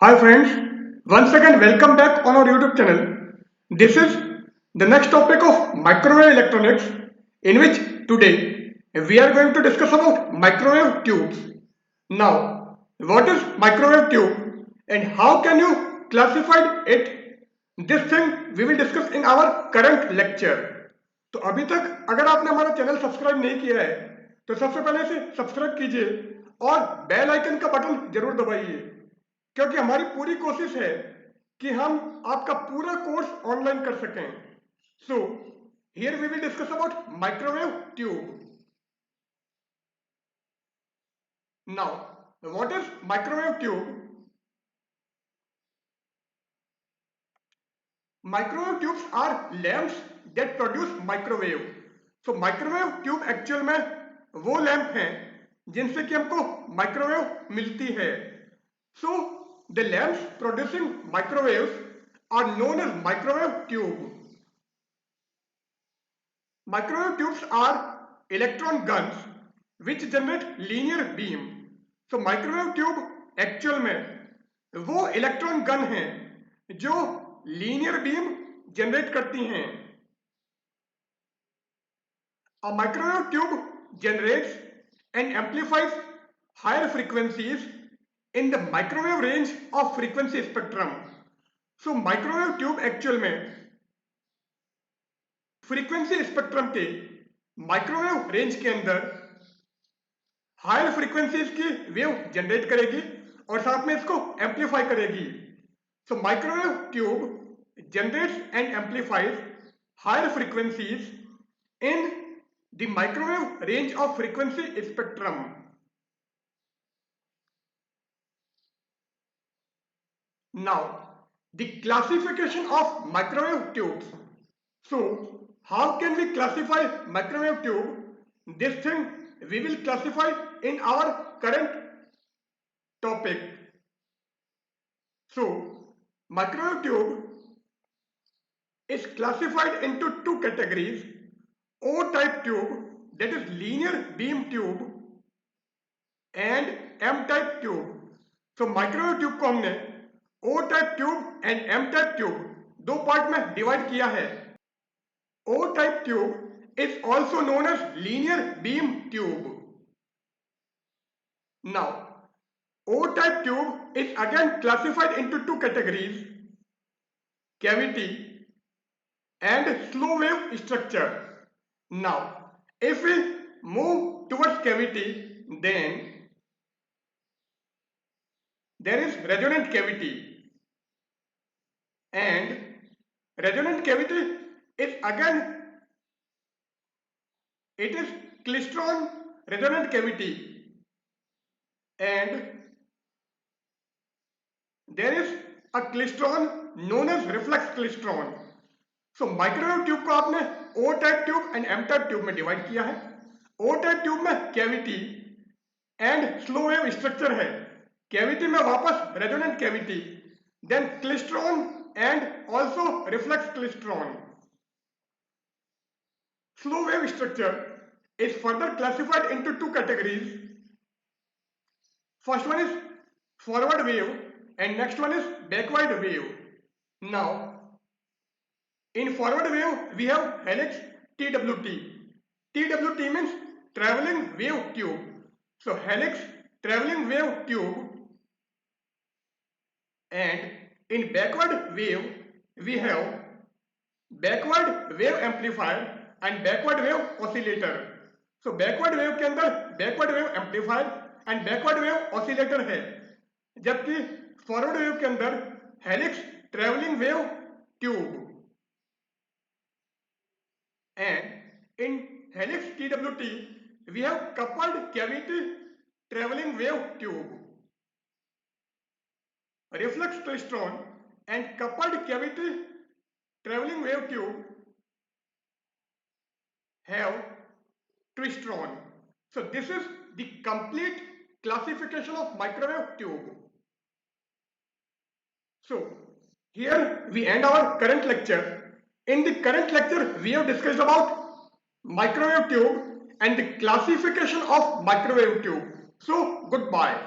Hi friends, once again welcome back on our YouTube channel. This is the next topic of microwave electronics in which today we are going to discuss about microwave tubes. Now, what is microwave tube and how can you classify it? This thing we will discuss in our current lecture. तो अभी तक अगर आपने हमारा channel subscribe नहीं किया है तो सबसे पहले इसे सब्सक्राइब कीजिए और बेल आइकन का बटन जरूर दबाइए क्योंकि हमारी पूरी कोशिश है कि हम आपका पूरा कोर्स ऑनलाइन कर सकें। So here we will discuss about microwave tube. Now what is microwave tube? Microwave tubes are lamps that produce microwave. So microwave tube actual में वो लैंप हैं जिनसे कि हमको माइक्रोवेव मिलती है। So the lamps producing microwaves are known as microwave tube. Microwave tubes are electron guns which generate linear beam. So microwave tube actual में वो इलेक्ट्रॉन गन हैं जो लीनियर बीम जनरेट करती हैं। A microwave tube generates and amplifies higher frequencies in the microwave range of frequency spectrum. So microwave tube actual में frequency spectrum के microwave range के अंदर हायर फ्रीक्वेंसीज की वेव जनरेट करेगी और साथ में इसको एम्पलीफाई करेगी। So microwave tube generates and amplifies higher frequencies in the microwave range of frequency spectrum. Now the classification of microwave tubes. So, how can we classify microwave tube? This thing we will classify in our current topic. So, microwave tube is classified into two categories: O-type tube, that is linear beam tube, and M-type tube. So, microwave tube को हमने O-type tube and M-type tube दो part में divide किया है। O-type tube is also known as linear beam tube. Now, O-type tube is again classified into two categories: cavity and slow wave structure. Now, if we move towards cavity, then there is resonant cavity, and resonant cavity is again it is klystron resonant cavity, and there is a klystron known as reflex klystron. So microwave tube को आपने O type tube and M type tube में divide किया है। O type tube में cavity and slow wave structure है, cavity में वापस resonant cavity, then klystron and also reflex klystron. Slow wave structure is further classified into two categories. First one is forward wave and next one is backward wave. Now, in forward wave we have helix TWT. TWT means traveling wave tube. So helix traveling wave tube, and in backward wave we have backward wave amplifier and backward wave oscillator. So backward wave के अंदर backward wave amplifier and backward wave oscillator है, जबकि forward wave के अंदर helix traveling wave tube, and in helix TWT we have coupled cavity traveling wave tube. Reflex klystron and coupled cavity traveling wave tube have twistron. So this is the complete classification of microwave tube. So here we end our current lecture. In the current lecture we have discussed about microwave tube and the classification of microwave tube. So goodbye.